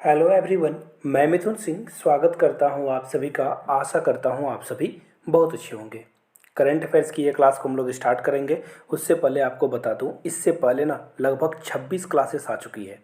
Hello everyone. मैं मिथुन सिंह स्वागत करता हूं आप सभी का। आशा करता हूं आप सभी बहुत अच्छे होंगे। करंट अफेयर्स की ये क्लास को हम लोग स्टार्ट करेंगे। उससे पहले आपको बता दूं, इससे पहले ना लगभग 26 क्लासेस आ चुकी है।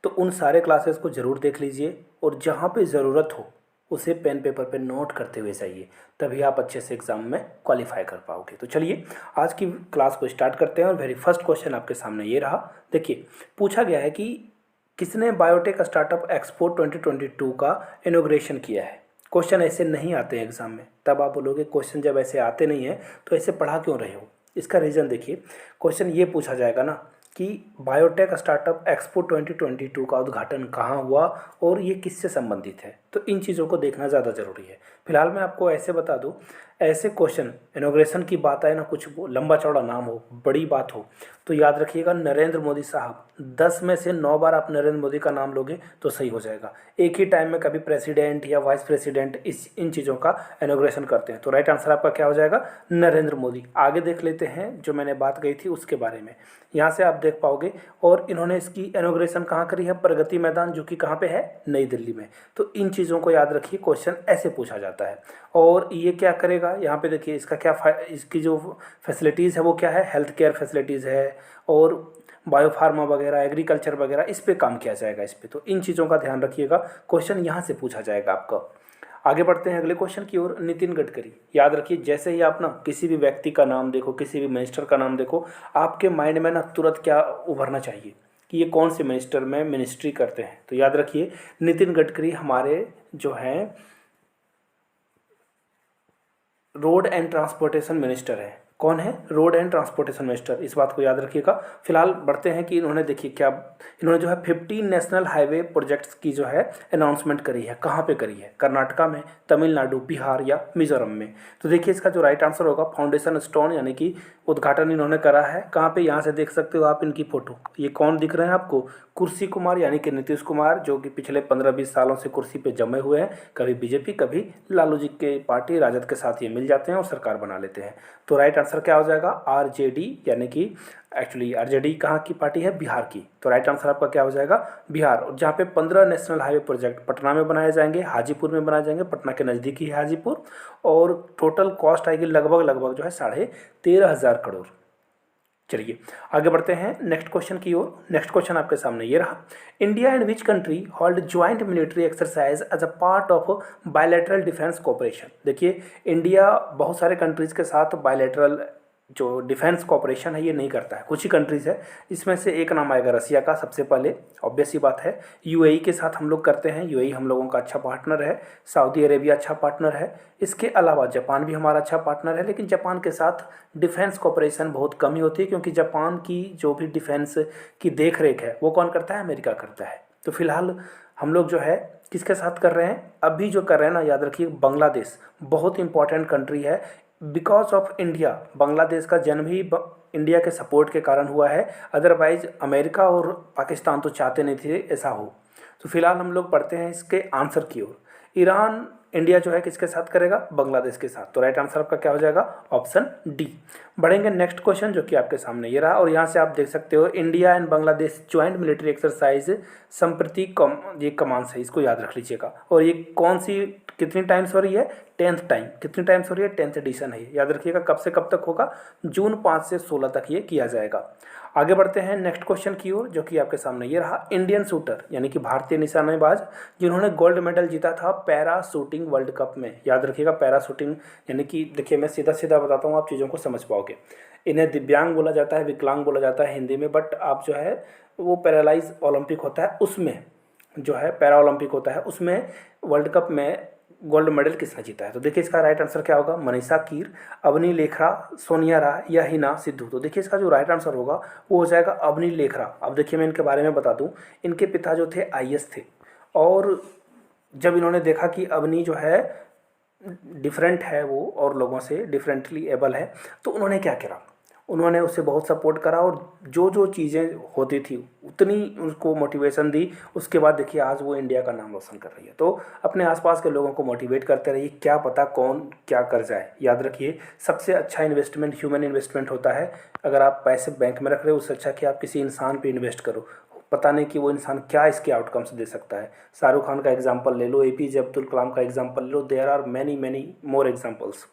तो उन सारे क्लासेस को ज़रूर देख लीजिए और जहां पे ज़रूरत हो उसे पेन पेपर पे नोट करते हुए जाइए, तभी आप अच्छे से एग्ज़ाम में क्वालिफाई कर पाओगे। तो चलिए आज की क्लास को स्टार्ट करते हैं और वेरी फर्स्ट क्वेश्चन आपके सामने ये रहा। देखिए, पूछा गया है कि किसने बायोटेक स्टार्टअप एक्सपो 2022 का इनॉग्रेशन किया है। क्वेश्चन ऐसे नहीं आते हैं एग्जाम में, तब आप बोलोगे क्वेश्चन जब ऐसे आते नहीं हैं तो ऐसे पढ़ा क्यों रहे हो। इसका रीज़न देखिए, क्वेश्चन ये पूछा जाएगा ना कि बायोटेक स्टार्टअप एक्सपो 2022 का उद्घाटन कहाँ हुआ और ये किससे संबंधित है, तो इन चीज़ों को देखना ज़्यादा ज़रूरी है। फिलहाल मैं आपको ऐसे बता दूं, ऐसे क्वेश्चन इनॉग्रेशन की बात आए ना, कुछ वो लंबा चौड़ा नाम हो, बड़ी बात हो, तो याद रखिएगा नरेंद्र मोदी साहब। 10 में से 9 बार आप नरेंद्र मोदी का नाम लोगे तो सही हो जाएगा। एक ही टाइम में कभी प्रेसिडेंट या वाइस प्रेसिडेंट इन चीज़ों का इनॉग्रेशन करते हैं, तो राइट आंसर आपका क्या हो जाएगा, नरेंद्र मोदी। आगे देख लेते हैं जो मैंने बात कही थी उसके बारे में, यहाँ से आप देख पाओगे। और इन्होंने इसकी इनॉग्रेशन कहाँ करी है, प्रगति मैदान, जो कि कहाँ पे है, नई दिल्ली में। तो इन चीज़ों को याद रखिए, क्वेश्चन ऐसे पूछा जाता है। और ये क्या करेगा, यहाँ पे देखिए इसका क्या इसकी जो फैसिलिटीज़ है वो क्या है, हेल्थ केयर फैसिलिटीज़ है और बायोफार्मा वगैरह, एग्रीकल्चर वगैरह, इस पे काम किया जाएगा इस पे। तो इन चीज़ों का ध्यान रखिएगा, क्वेश्चन यहाँ से पूछा जाएगा आपका। आगे बढ़ते हैं अगले क्वेश्चन की ओर। नितिन गडकरी, याद रखिए जैसे ही आप ना किसी भी व्यक्ति का नाम देखो, किसी भी मिनिस्टर का नाम देखो, आपके माइंड में ना तुरंत क्या उभरना चाहिए कि ये कौन से मिनिस्टर में मिनिस्ट्री करते हैं। तो याद रखिए नितिन गडकरी हमारे जो हैं रोड एंड ट्रांसपोर्टेशन मिनिस्टर है। कौन है, रोड एंड ट्रांसपोर्टेशन मिनिस्टर, इस बात को याद रखिएगा। फिलहाल बढ़ते हैं कि इन्होंने देखिए क्या, इन्होंने जो है 15 नेशनल हाईवे प्रोजेक्ट्स की जो है अनाउंसमेंट करी है। कहाँ पे करी है, कर्नाटका में, तमिलनाडु, बिहार या मिजोरम में। तो देखिए इसका जो राइट आंसर होगा, फाउंडेशन स्टोन यानी कि उद्घाटन इन्होंने करा है। कहाँ पे, यहाँ से देख सकते हो आप इनकी फोटो। ये कौन दिख रहे हैं आपको, कुर्सी कुमार यानी कि नीतीश कुमार, जो कि पिछले 15-20 सालों से कुर्सी पे जमे हुए हैं। कभी बीजेपी कभी लालू जी के पार्टी राजद के साथ ये मिल जाते हैं और सरकार बना लेते हैं। तो राइट आंसर क्या हो जाएगा, आरजेडी, यानी कि एक्चुअली आरजेडी कहाँ की पार्टी है, बिहार की। तो राइट आंसर आपका क्या हो जाएगा, बिहार। और जहाँ पे 15 नेशनल हाईवे प्रोजेक्ट पटना में बनाए जाएंगे, हाजीपुर में बनाए जाएंगे, पटना के नज़दीक ही है हाजीपुर। और टोटल कॉस्ट आएगी लगभग लगभग जो है 13,500 करोड़। चलिए आगे बढ़ते हैं नेक्स्ट क्वेश्चन की ओर। नेक्स्ट क्वेश्चन आपके सामने ये रहा, India and which country hold joint military exercise as a part of bilateral defence cooperation. देखिए इंडिया बहुत सारे कंट्रीज के साथ बायलैटरल जो डिफेंस कॉपरेशन है ये नहीं करता है, कुछ ही कंट्रीज़ है। इसमें से एक नाम आएगा रसिया का, सबसे पहले ऑब्वियस सी बात है। यूएई के साथ हम लोग करते हैं, यूएई हम लोगों का अच्छा पार्टनर है। सऊदी अरेबिया अच्छा पार्टनर है। इसके अलावा जापान भी हमारा अच्छा पार्टनर है, लेकिन जापान के साथ डिफेंस कॉपरेशन बहुत कम ही होती है, क्योंकि जापान की जो भी डिफेंस की देख रेख है वो कौन करता है, अमेरिका करता है। तो फिलहाल हम लोग जो है किसके साथ कर रहे हैं, अभी जो कर रहे हैं ना, याद रखिए बांग्लादेश बहुत इंपॉर्टेंट कंट्री है। बिकॉज ऑफ इंडिया, बांग्लादेश का जन्म ही इंडिया के सपोर्ट के कारण हुआ है। अदरवाइज अमेरिका और पाकिस्तान तो चाहते नहीं थे ऐसा हो। तो फिलहाल हम लोग पढ़ते हैं इसके आंसर की ओर। ईरान, इंडिया जो है किसके साथ करेगा, बांग्लादेश के साथ। तो राइट आंसर आपका क्या हो जाएगा, ऑप्शन डी। बढ़ेंगे नेक्स्ट क्वेश्चन जो कि आपके सामने ये रहा, और यहाँ से आप देख सकते हो India and Bangladesh joint military exercise संप्रति ये कमांड्स है, इसको याद रख लीजिएगा। और ये कौन सी कितनी टाइम्स हो रही है, 10th टाइम। कितनी टाइम्स हो रही है, 10th एडिशन है, याद रखिएगा। कब से कब तक होगा, जून 5 से 16 तक ये किया जाएगा। आगे बढ़ते हैं नेक्स्ट क्वेश्चन की ओर जो कि आपके सामने ये रहा, इंडियन शूटर यानी कि भारतीय निशानेबाज जिन्होंने गोल्ड मेडल जीता था पैरा शूटिंग वर्ल्ड कप में। याद रखिएगा पैरा शूटिंग यानी कि, देखिए मैं सीधा सीधा बताता हूँ, आप चीज़ों को समझ पाओगे। इन्हें दिव्यांग बोला जाता है, विकलांग बोला जाता है हिंदी में, बट आप जो है वो पैरालाइज ओलंपिक होता है, उसमें जो है पैरा ओलंपिक होता है, उसमें वर्ल्ड कप में गोल्ड मेडल किसने जीता है। तो देखिए इसका राइट आंसर क्या होगा, मनीषा कीर, अवनी लेखरा, सोनिया राय या हिना सिद्धू। तो देखिए इसका जो राइट आंसर होगा वो हो जाएगा अवनी लेखरा। अब देखिए मैं इनके बारे में बता दूं, इनके पिता जो थे आईएएस थे, और जब इन्होंने देखा कि अवनी जो है डिफरेंट है वो और लोगों से डिफरेंटली एबल है, तो उन्होंने क्या करा, उन्होंने उसे बहुत सपोर्ट करा और जो जो चीज़ें होती थी उतनी उसको मोटिवेशन दी। उसके बाद देखिए आज वो इंडिया का नाम रोशन कर रही है। तो अपने आसपास के लोगों को मोटिवेट करते रहिए, क्या पता कौन क्या कर जाए। याद रखिए सबसे अच्छा इन्वेस्टमेंट ह्यूमन इन्वेस्टमेंट होता है। अगर आप पैसे बैंक में रख रहे हो, उससे अच्छा कि आप किसी इंसान पे इन्वेस्ट करो। पता नहीं कि वो इंसान क्या इसके आउटकम्स दे सकता है। शाहरुख खान का एग्जांपल ले लो, एपीजे अब्दुल कलाम का एग्जांपल ले लो, there are many many more examples.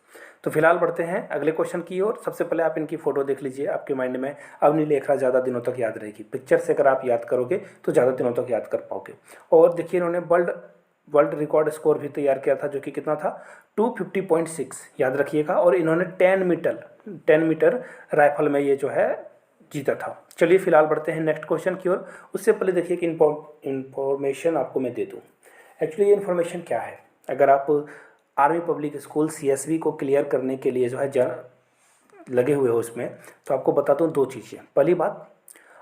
तो फिलहाल बढ़ते हैं अगले क्वेश्चन की ओर। सबसे पहले आप इनकी फ़ोटो देख लीजिए, आपके माइंड में अवनी लेखरा ज़्यादा दिनों तक याद रहेगी। पिक्चर से अगर आप याद करोगे तो ज़्यादा दिनों तक याद कर पाओगे। और देखिए इन्होंने वर्ल्ड वर्ल्ड रिकॉर्ड स्कोर भी तैयार किया था, जो कि कितना था 250.6, याद रखिएगा। और इन्होंने 10 मीटर राइफल में ये जो है जीता था। चलिए फिलहाल बढ़ते हैं नेक्स्ट क्वेश्चन की ओर। उससे पहले देखिए कि इन्फॉर्मेशन आपको मैं दे दूँ। एक्चुअली ये इन्फॉर्मेशन क्या है, अगर आप आर्मी पब्लिक स्कूल सीएसबी को क्लियर करने के लिए जो है लगे हुए हो उसमें, तो आपको बताता हूँ दो चीज़ें। पहली बात,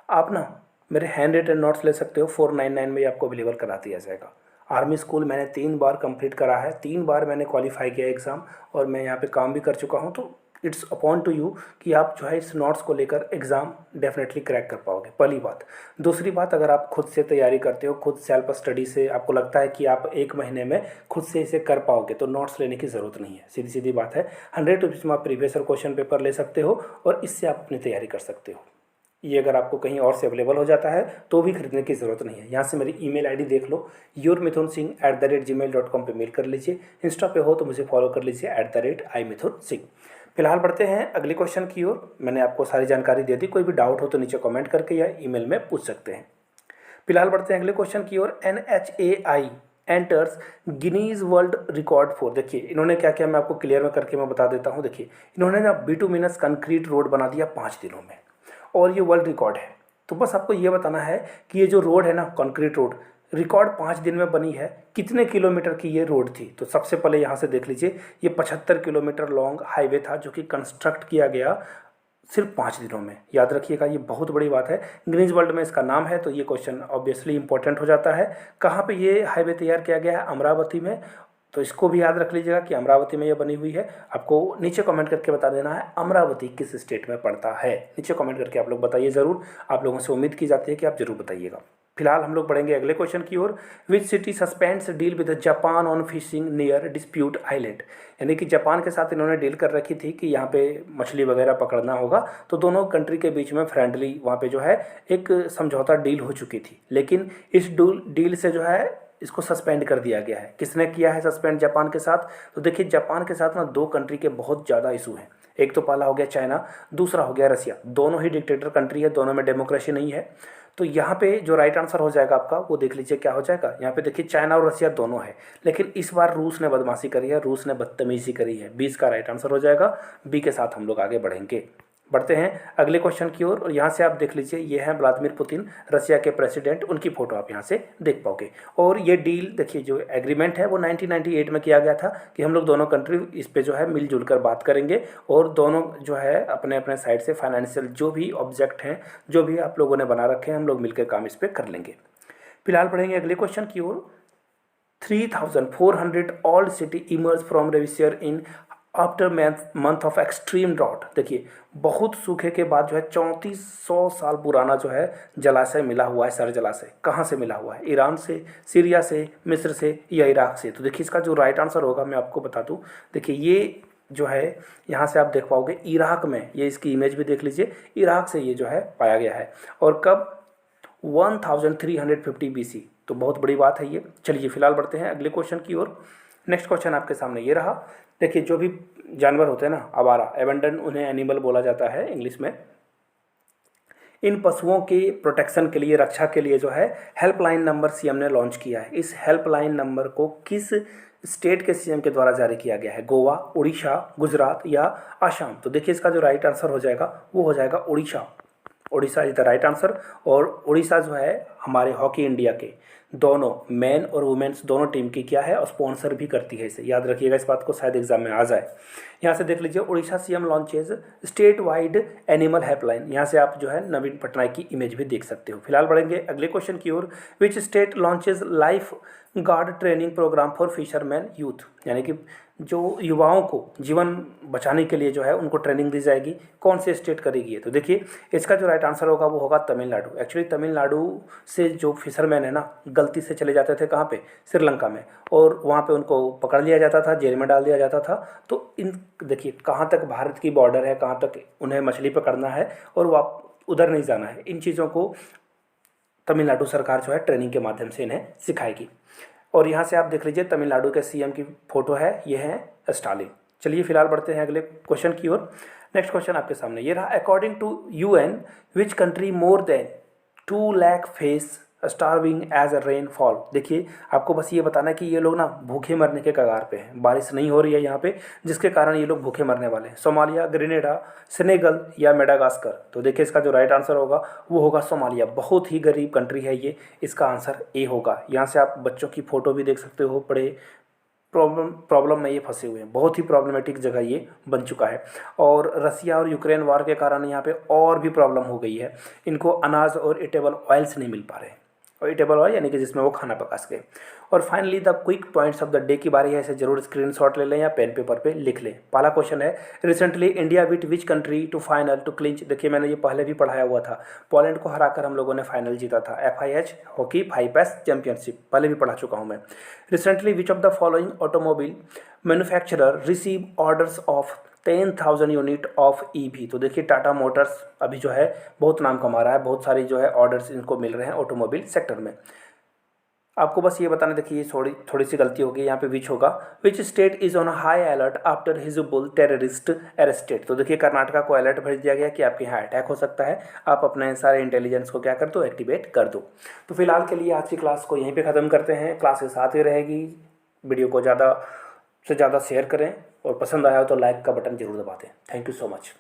आप ना मेरे हैंड रिटन नोट्स ले सकते हो, 499 में आपको अवेलेबल करा दिया जाएगा। आर्मी स्कूल मैंने 3 बार कंप्लीट करा है, 3 बार मैंने क्वालिफाई किया एग्ज़ाम, और मैं यहाँ पे काम भी कर चुका हूँ। तो इट्स अपॉन टू यू कि आप जो है इस नोट्स को लेकर एग्ज़ाम डेफिनेटली क्रैक कर पाओगे, पहली बात। दूसरी बात, अगर आप खुद से तैयारी करते हो, खुद सेल्फ स्टडी से आपको लगता है कि आप 1 महीने में खुद से इसे कर पाओगे, तो नोट्स लेने की ज़रूरत नहीं है। सीधी सीधी बात है, 100 रुपीज़ में आप प्रीवियस ईयर क्वेश्चन पेपर ले सकते हो और इससे आप अपनी तैयारी कर सकते हो। ये अगर आपको कहीं और से अवेलेबल हो जाता है तो भी खरीदने की ज़रूरत नहीं है। यहाँ से मेरी ईमेल आईडी देख लो, yourmithunsingh@gmail.com पे मेल कर लीजिए। इंस्टा पे हो तो मुझे फॉलो कर लीजिए @imithunsingh। फिलहाल बढ़ते हैं अगले क्वेश्चन की ओर। मैंने आपको सारी जानकारी दे दी, कोई भी डाउट हो तो नीचे कमेंट करके या ईमेल में पूछ सकते हैं। फिलहाल बढ़ते हैं अगले क्वेश्चन की ओर। NHAI enters Guinness world record for, देखिए इन्होंने क्या किया, मैं आपको क्लियर में करके मैं बता देता हूँ। देखिए इन्होंने ना बिटुमिनस कंक्रीट रोड बना दिया 5 दिनों में, और ये वर्ल्ड रिकॉर्ड है। तो बस आपको ये बताना है कि ये जो रोड है ना, कंक्रीट रोड, रिकॉर्ड 5 दिन में बनी है। कितने किलोमीटर की ये रोड थी, तो सबसे पहले यहाँ से देख लीजिए, ये 75 किलोमीटर लॉन्ग हाईवे था, जो कि कंस्ट्रक्ट किया गया सिर्फ 5 दिनों में। याद रखिएगा, ये बहुत बड़ी बात है। गिनीज वर्ल्ड में इसका नाम है, तो ये क्वेश्चन ऑब्वियसली इंपॉर्टेंट हो जाता है। कहाँ पे ये हाईवे तैयार किया गया है? अमरावती में। तो इसको भी याद रख लीजिएगा कि अमरावती में ये बनी हुई है। आपको नीचे कमेंट करके बता देना है अमरावती किस स्टेट में पड़ता है। नीचे कमेंट करके आप लोग बताइए ज़रूर, आप लोगों से उम्मीद की जाती है कि आप जरूर बताइएगा। फिलहाल हम लोग बढ़ेंगे अगले क्वेश्चन की ओर। Which city suspends deal with Japan on fishing near dispute island, यानी कि जापान के साथ इन्होंने डील कर रखी थी कि यहाँ पे मछली वगैरह पकड़ना होगा। तो दोनों कंट्री के बीच में फ्रेंडली वहाँ पे जो है एक समझौता डील हो चुकी थी, लेकिन इस डील से जो है इसको सस्पेंड कर दिया गया है। किसने किया है सस्पेंड जापान के साथ? तो देखिए जापान के साथ ना 2 कंट्री के बहुत ज़्यादा इशू हैं। एक तो पहला हो गया चाइना, दूसरा हो गया रसिया। दोनों ही डिक्टेटर कंट्री है, दोनों में डेमोक्रेसी नहीं है। तो यहाँ पे जो राइट आंसर हो जाएगा आपका, वो देख लीजिए क्या हो जाएगा। यहाँ पे देखिए चाइना और रसिया दोनों है, लेकिन इस बार रूस ने बदमाशी करी है, रूस ने बदतमीजी करी है। 20 का राइट आंसर हो जाएगा। बी के साथ हम लोग आगे बढ़ेंगे। बढ़ते हैं अगले क्वेश्चन की ओर, और यहाँ से आप देख लीजिए, ये हैं व्लादिमीर पुतिन, रसिया के प्रेसिडेंट, उनकी फ़ोटो आप यहाँ से देख पाओगे। और ये डील देखिए, जो एग्रीमेंट है वो 1998 में किया गया था कि हम लोग दोनों कंट्री इस पे जो है मिलजुल कर बात करेंगे, और दोनों जो है अपने अपने साइड से फाइनेंशियल जो भी ऑब्जेक्ट हैं, जो भी आप लोगों ने बना रखे हैं, हम लोग मिलकर काम इस पर कर लेंगे। फिलहाल बढ़ेंगे अगले क्वेश्चन की ओर। 3,400 old city emerge from reservoir in after month of extreme drought. देखिए बहुत सूखे के बाद जो है 3400 साल पुराना जो है जलाशय मिला हुआ है, सर जलाशय। कहाँ से मिला हुआ है? ईरान से, सीरिया से, मिस्र से या इराक से? तो देखिए इसका जो राइट आंसर होगा मैं आपको बता दूं। देखिए ये जो है यहाँ से आप देख पाओगे इराक में, ये इसकी इमेज भी देख लीजिए, इराक से ये जो है पाया गया है। और कब? 1350 BC। तो बहुत बड़ी बात है ये। चलिए फिलहाल बढ़ते हैं अगले क्वेश्चन की ओर। नेक्स्ट क्वेश्चन आपके सामने ये रहा। देखिए जो भी जानवर होते हैं ना, आवारा, एबंडन, उन्हें एनिमल बोला जाता है इंग्लिश में। इन पशुओं के प्रोटेक्शन के लिए, रक्षा के लिए जो है हेल्पलाइन नंबर सीएम ने लॉन्च किया है। इस हेल्पलाइन नंबर को किस स्टेट के सीएम के द्वारा जारी किया गया है? गोवा, उड़ीसा, गुजरात या आसाम? तो देखिए इसका जो राइट आंसर हो जाएगा वो हो जाएगा Orissa. Orissa is the right answer. और उड़ीसा जो है हमारे हॉकी इंडिया के दोनों मेन और वुमेन्स दोनों टीम की क्या है, और स्पॉन्सर भी करती है इसे। याद रखिएगा इस बात को, शायद एग्जाम में आ जाए। यहाँ से देख लीजिए, Orissa CM launches state wide animal helpline. यहाँ से आप जो है नवीन पटनायक की इमेज भी देख सकते हो। फिलहाल बढ़ेंगे अगले क्वेश्चन की ओर। Which state launches life guard training program for fisherman youth, यानी कि जो युवाओं को जीवन बचाने के लिए जो है उनको ट्रेनिंग दी जाएगी, कौन से स्टेट करेगी? तो देखिए इसका जो राइट आंसर होगा वो होगा तमिलनाडु। एक्चुअली तमिलनाडु से जो फिशरमैन है ना, गलती से चले जाते थे कहाँ पे? श्रीलंका में, और वहाँ पे उनको पकड़ लिया जाता था, जेल में डाल दिया जाता था। तो इन देखिए कहाँ तक भारत की बॉर्डर है, कहाँ तक उन्हें मछली पकड़ना है, और वह उधर नहीं जाना है। इन चीज़ों को तमिलनाडु सरकार जो है ट्रेनिंग के माध्यम से इन्हें सिखाएगी। और यहाँ से आप देख लीजिए तमिलनाडु के सीएम की फ़ोटो है, ये है स्टालिन। चलिए फिलहाल बढ़ते हैं अगले क्वेश्चन की ओर। नेक्स्ट क्वेश्चन आपके सामने ये रहा, according to UN which country more than 2 lakh face starving as a rainfall. देखिए आपको बस ये बताना है कि ये लोग ना भूखे मरने के कगार पे हैं, बारिश नहीं हो रही है यहाँ पे, जिसके कारण ये लोग भूखे मरने वाले हैं। सोमालिया, ग्रेनेडा, सेनेगल या मेडागास्कर। तो देखिए इसका जो राइट आंसर होगा वो होगा सोमालिया। बहुत ही गरीब कंट्री है ये, इसका आंसर ए होगा। यहाँ से आप बच्चों की फ़ोटो भी देख सकते हो, बड़े प्रॉब्लम में ये फंसे हुए हैं, बहुत ही प्रॉब्लमेटिक जगह ये बन चुका है। और रसिया और यूक्रेन वार के कारण यहाँ पे और भी प्रॉब्लम हो गई है, इनको अनाज और ईटेबल ऑयल्स नहीं मिल पा रहे। और ईटेबल ऑयल यानी कि जिसमें वो खाना पका सके। और finally the quick points of the day की बारी है, इसे जरूर स्क्रीनशॉट ले लें या पेन पेपर पे लिख लें। पहला क्वेश्चन है, recently India beat which country to final to clinch. देखिए मैंने ये पहले भी पढ़ाया हुआ था, पोलैंड को हराकर हम लोगों ने फाइनल जीता था, FIH हॉकी 5S चैंपियनशिप, पहले भी पढ़ा चुका हूँ मैं। Recently which of the following automobile manufacturer receive orders of 10,000 unit of EV। तो देखिए टाटा मोटर्स अभी जो है बहुत नाम कमा रहा है, बहुत सारी जो है ऑर्डर्स इनको मिल रहे हैं ऑटोमोबाइल सेक्टर में। आपको बस ये बताना, देखिए थोड़ी सी गलती होगी यहाँ पे, विच होगा, which state is on high alert after Hizbul terrorist arrested. तो देखिए कर्नाटका को अलर्ट भेज दिया गया कि आपके यहाँ अटैक हो सकता है, आप अपने सारे इंटेलिजेंस को क्या कर दो, एक्टिवेट कर दो। तो फिलहाल के लिए आज की क्लास को यहीं पे ख़त्म करते हैं। क्लास के साथ ही रहेगी, वीडियो को ज़्यादा से ज़्यादा शेयर करें और पसंद आया हो तो लाइक का बटन जरूर दबा दें। Thank you so much.